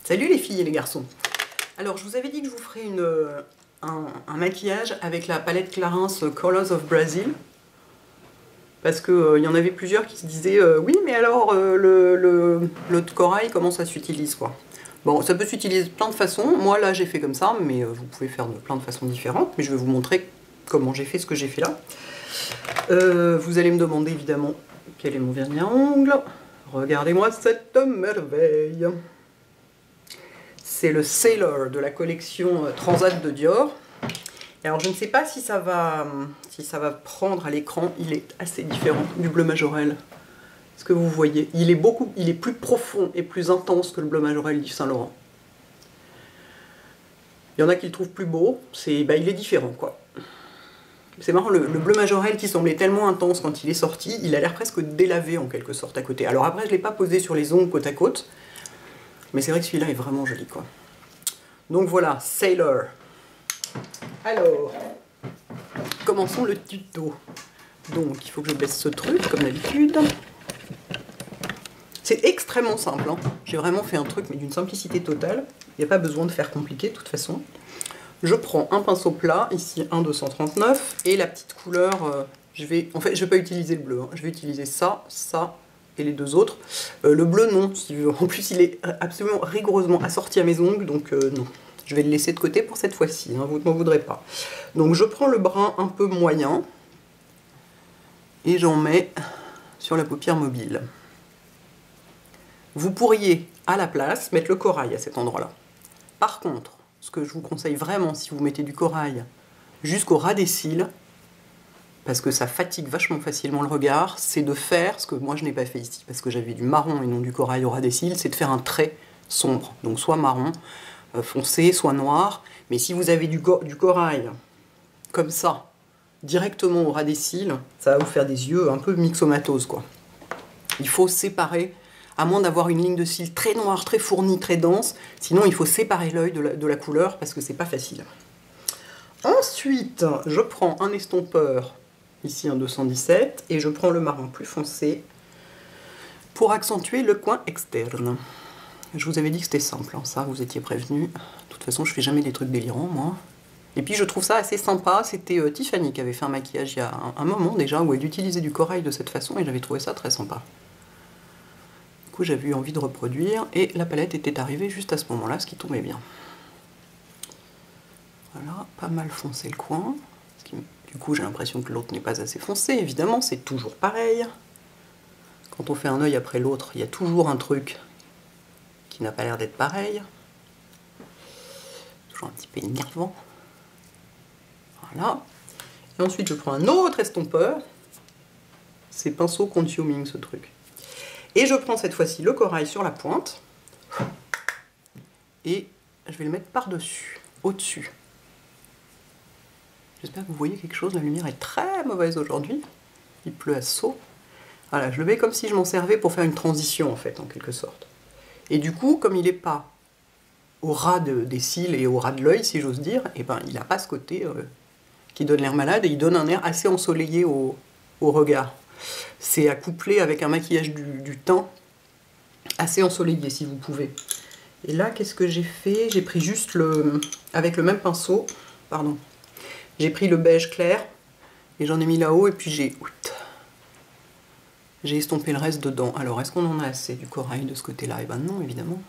Salut les filles et les garçons. Alors je vous avais dit que je vous ferais un maquillage avec la palette Clarins Colors of Brazil. Parce qu'il y en avait plusieurs qui se disaient oui mais alors le corail comment ça s'utilise quoi. Bon ça peut s'utiliser de plein de façons, moi là j'ai fait comme ça mais vous pouvez faire de plein de façons différentes, mais je vais vous montrer comment j'ai fait ce que j'ai fait là. Vous allez me demander évidemment quel est mon vernis à ongles. Regardez-moi cette merveille. C'est le Sailor de la collection Transat de Dior. Alors je ne sais pas si ça va prendre à l'écran, il est assez différent du bleu Majorelle. Est-ce que vous voyez? Il est plus profond et plus intense que le bleu Majorelle d'Yves Saint Laurent. Il y en a qui le trouvent plus beau, il est différent quoi. C'est marrant, le bleu Majorelle qui semblait tellement intense quand il est sorti, il a l'air presque délavé en quelque sorte à côté. Alors après je ne l'ai pas posé sur les ongles côte à côte, mais c'est vrai que celui-là est vraiment joli quoi. Donc voilà, Sailor. Alors, commençons le tuto. Donc il faut que je baisse ce truc comme d'habitude. C'est extrêmement simple, hein. J'ai vraiment fait un truc mais d'une simplicité totale. Il n'y a pas besoin de faire compliqué de toute façon. Je prends un pinceau plat, ici un 239, et la petite couleur, je vais pas utiliser le bleu, hein. Je vais utiliser ça, ça et les deux autres. Le bleu non, en plus il est absolument rigoureusement assorti à mes ongles, donc non. Je vais le laisser de côté pour cette fois-ci, hein, vous ne m'en voudrez pas. Donc je prends le brun un peu moyen, et j'en mets sur la paupière mobile. Vous pourriez, à la place, mettre le corail à cet endroit-là. Par contre, ce que je vous conseille vraiment, si vous mettez du corail jusqu'au ras des cils, parce que ça fatigue vachement facilement le regard, c'est de faire ce que moi je n'ai pas fait ici, parce que j'avais du marron et non du corail au ras des cils, c'est de faire un trait sombre, donc soit marron foncé, soit noir, mais si vous avez du corail comme ça, directement au ras des cils, ça va vous faire des yeux un peu myxomatose quoi. Il faut séparer, à moins d'avoir une ligne de cils très noire, très fournie, très dense, sinon il faut séparer l'œil de la couleur parce que c'est pas facile. Ensuite, je prends un estompeur, ici un 217, et je prends le marron plus foncé pour accentuer le coin externe. Je vous avais dit que c'était simple, hein, ça vous étiez prévenus. De toute façon, je fais jamais des trucs délirants, moi. Et puis je trouve ça assez sympa, c'était Tiffany qui avait fait un maquillage il y a un moment déjà, où elle utilisait du corail de cette façon, et j'avais trouvé ça très sympa. Du coup, j'avais eu envie de reproduire, et la palette était arrivée juste à ce moment-là, ce qui tombait bien. Voilà, pas mal foncé le coin. Du coup, j'ai l'impression que l'autre n'est pas assez foncé, évidemment, c'est toujours pareil. Quand on fait un œil après l'autre, il y a toujours un truc qui n'a pas l'air d'être pareil. Toujours un petit peu énervant. Voilà. Et ensuite, je prends un autre estompeur. C'est pinceau contuming, ce truc. Et je prends cette fois-ci le corail sur la pointe. Et je vais le mettre par-dessus, au-dessus. J'espère que vous voyez quelque chose. La lumière est très mauvaise aujourd'hui. Il pleut à seau. Voilà, je le mets comme si je m'en servais pour faire une transition, en fait, en quelque sorte. Et du coup, comme il n'est pas au ras des cils et au ras de l'œil, si j'ose dire, et ben, il n'a pas ce côté qui donne l'air malade, et il donne un air assez ensoleillé au regard. C'est à coupler avec un maquillage du teint assez ensoleillé, si vous pouvez. Et là, qu'est-ce que j'ai fait? J'ai pris juste avec le même pinceau, pardon, j'ai pris le beige clair, et j'en ai mis là-haut, et puis j'ai estompé le reste dedans. Alors, est-ce qu'on en a assez du corail de ce côté-là? Eh ben non, évidemment.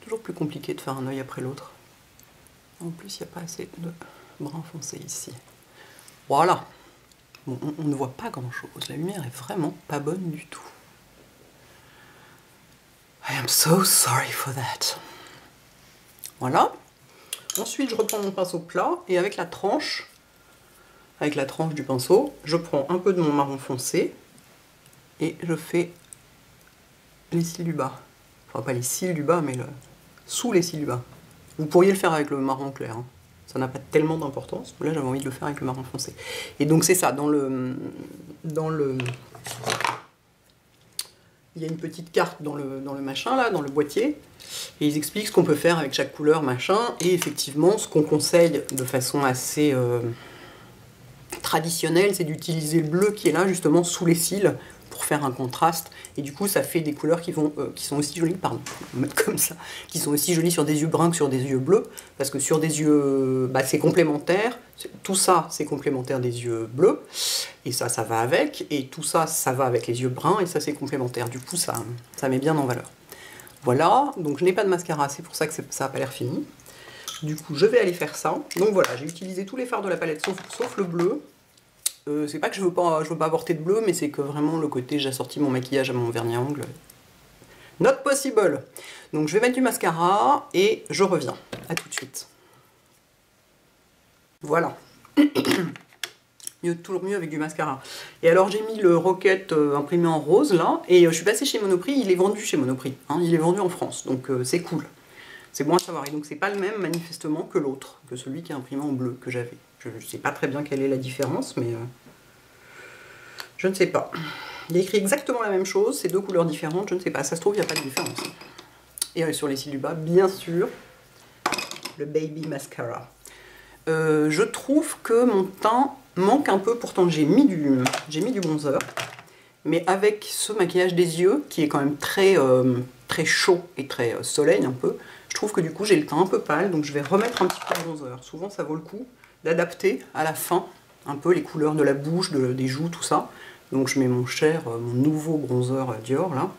Toujours plus compliqué de faire un œil après l'autre. En plus, il n'y a pas assez de brun foncé ici. Voilà. Bon, on ne voit pas grand-chose. La lumière est vraiment pas bonne du tout. I am so sorry for that. Voilà. Ensuite, je reprends mon pinceau plat et avec la tranche du pinceau, je prends un peu de mon marron foncé et je fais les cils du bas. Enfin, pas les cils du bas, mais sous les cils du bas. Vous pourriez le faire avec le marron clair, hein. Ça n'a pas tellement d'importance. Là, j'avais envie de le faire avec le marron foncé. Et donc, c'est ça. Il y a une petite carte dans le machin, là, dans le boîtier. Et ils expliquent ce qu'on peut faire avec chaque couleur, machin. Et effectivement, ce qu'on conseille de façon assez traditionnelle, c'est d'utiliser le bleu qui est là, justement, sous les cils, pour faire un contraste. Et du coup, ça fait des couleurs qui sont aussi jolies, pardon, on va mettre comme ça, qui sont aussi jolies sur des yeux bruns que sur des yeux bleus. Parce que sur des yeux, bah, c'est complémentaire. Tout ça, c'est complémentaire des yeux bleus. Et ça va avec. Et tout ça, ça va avec les yeux bruns. Et ça, c'est complémentaire. Du coup, ça met bien en valeur. Voilà, donc je n'ai pas de mascara, c'est pour ça que ça n'a pas l'air fini. Du coup, je vais aller faire ça. Donc voilà, j'ai utilisé tous les fards de la palette, sauf le bleu. C'est pas que je veux pas apporter de bleu, mais c'est que vraiment le côté, j'ai assorti mon maquillage à mon vernis à ongles. Not possible. Donc je vais mettre du mascara et je reviens. A tout de suite. Voilà. Toujours mieux avec du mascara. Et alors j'ai mis le Rocket imprimé en rose là, et je suis passée chez Monoprix, il est vendu chez Monoprix, hein, il est vendu en France, donc c'est cool. C'est bon à savoir, et donc c'est pas le même manifestement que l'autre, que celui qui est imprimé en bleu que j'avais. Je sais pas très bien quelle est la différence, mais je ne sais pas. Il est écrit exactement la même chose, c'est deux couleurs différentes, je ne sais pas, ça se trouve il n'y a pas de différence. Et sur les cils du bas, bien sûr, le Baby Mascara. Je trouve que mon teint manque un peu, pourtant j'ai mis du bronzer, mais avec ce maquillage des yeux qui est quand même très, très chaud et très soleil un peu, je trouve que du coup j'ai le teint un peu pâle, donc je vais remettre un petit peu de bronzer. Souvent ça vaut le coup d'adapter à la fin un peu les couleurs de la bouche, des joues, tout ça. Donc je mets mon nouveau bronzer Dior là,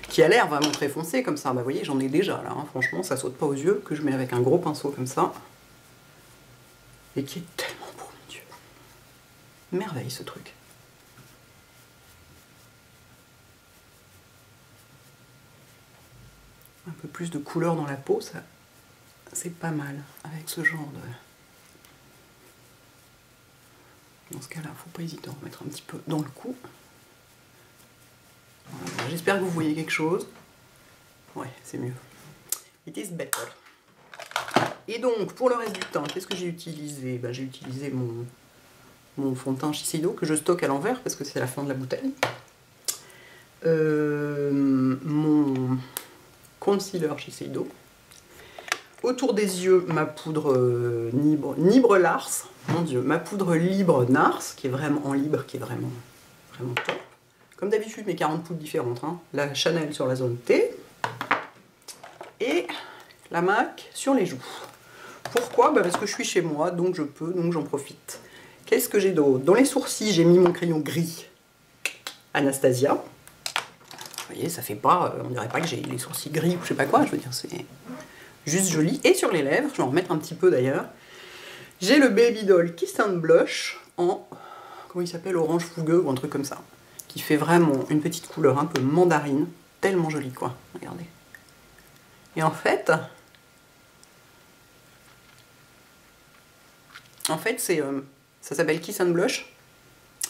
qui a l'air vraiment très foncé comme ça. Bah vous voyez, j'en ai déjà là, hein. Franchement ça saute pas aux yeux, que je mets avec un gros pinceau comme ça. Et qui est tellement beau, mon Dieu. Merveille ce truc. Un peu plus de couleur dans la peau, ça, c'est pas mal avec ce genre de... Dans ce cas-là, faut pas hésiter à en remettre un petit peu dans le cou. Voilà. J'espère que vous voyez quelque chose. Ouais, c'est mieux. It is better. Et donc, pour le reste du teint, qu'est-ce que j'ai utilisé? J'ai utilisé mon fond de teint Shiseido, que je stocke à l'envers, parce que c'est la fin de la bouteille. Mon concealer Shiseido. Autour des yeux, ma poudre Nibre Lars. Mon Dieu, ma poudre Libre Nars, qui est vraiment en libre, qui est vraiment top. Comme d'habitude, mes 40 poudres différentes. Hein. La Chanel sur la zone T. Et la MAC sur les joues. Pourquoi? Parce que je suis chez moi, donc je peux, donc j'en profite. Qu'est-ce que j'ai d'autre? Dans les sourcils, j'ai mis mon crayon gris Anastasia. Vous voyez, ça fait pas, on dirait pas que j'ai les sourcils gris ou je sais pas quoi, je veux dire, c'est juste joli. Et sur les lèvres, je vais en remettre un petit peu d'ailleurs, j'ai le Baby Doll Kiss and Blush en, comment il s'appelle, orange fougueux ou un truc comme ça, qui fait vraiment une petite couleur un peu mandarine, tellement jolie quoi, regardez. Et en fait c'est, ça s'appelle Kiss and Blush,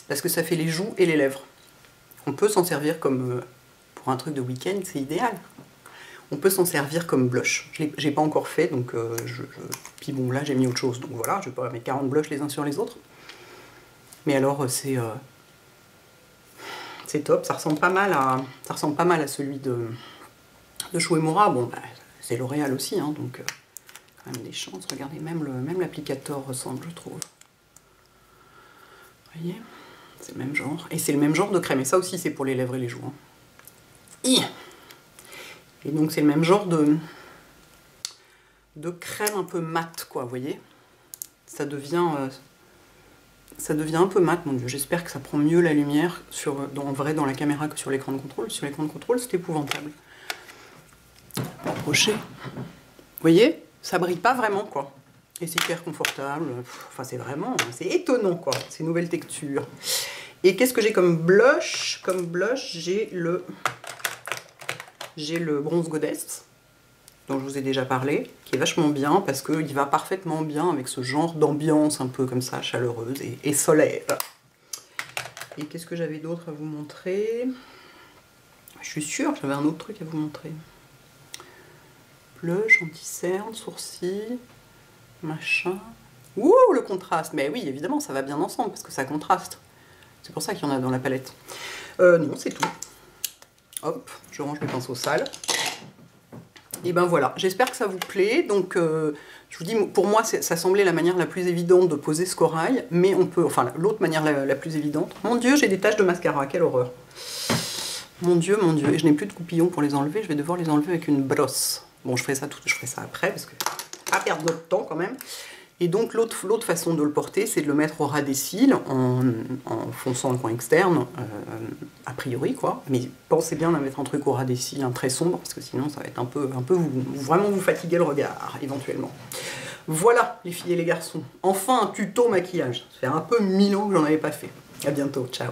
parce que ça fait les joues et les lèvres. On peut s'en servir comme, pour un truc de week-end, c'est idéal. On peut s'en servir comme blush. J'ai pas encore fait, donc puis bon, là j'ai mis autre chose, donc voilà, je vais pas mettre 40 blushs les uns sur les autres. Mais alors c'est top, ça ressemble pas mal à celui de Shu Uemura. Bon, c'est L'Oréal aussi, hein, donc quand même des chances. Regardez, même l'applicateur ressemble, je trouve. Vous voyez, c'est le même genre. Et c'est le même genre de crème, et ça aussi c'est pour les lèvres et les joues. Hein. Et donc c'est le même genre de crème un peu mat, quoi, vous voyez. Ça devient un peu mat, mon Dieu. J'espère que ça prend mieux la lumière en vrai dans la caméra que sur l'écran de contrôle. Sur l'écran de contrôle, c'est épouvantable. Approcher. Vous voyez, ça brille pas vraiment, quoi. Et c'est hyper confortable. Enfin, c'est étonnant, quoi, ces nouvelles textures. Et qu'est-ce que j'ai comme blush? Comme blush, j'ai le Bronze Goddess, dont je vous ai déjà parlé, qui est vachement bien, parce qu'il va parfaitement bien avec ce genre d'ambiance un peu comme ça, chaleureuse et solaire. Et qu'est-ce que j'avais d'autre à vous montrer? Je suis sûre que j'avais un autre truc à vous montrer. Blush, anti-cerne, sourcils, machin... Ouh, le contraste! Mais oui, évidemment, ça va bien ensemble, parce que ça contraste. C'est pour ça qu'il y en a dans la palette. Non, c'est tout. Hop, je range mes pinceaux sales. Et ben voilà, j'espère que ça vous plaît. Donc, je vous dis, pour moi, ça semblait la manière la plus évidente de poser ce corail, mais on peut, enfin, l'autre manière la plus évidente. Mon Dieu, j'ai des taches de mascara, quelle horreur. Mon Dieu, et je n'ai plus de coupillons pour les enlever, je vais devoir les enlever avec une brosse. Bon, je ferai ça après, parce que à perdre notre temps quand même. Et donc l'autre façon de le porter, c'est de le mettre au ras des cils en fonçant le coin externe, a priori quoi. Mais pensez bien à mettre un truc au ras des cils, très sombre, parce que sinon ça va être un peu vraiment vous fatiguer le regard éventuellement. Voilà les filles et les garçons. Enfin un tuto maquillage. Ça fait un peu 1000 ans que j'en avais pas fait. À bientôt, ciao.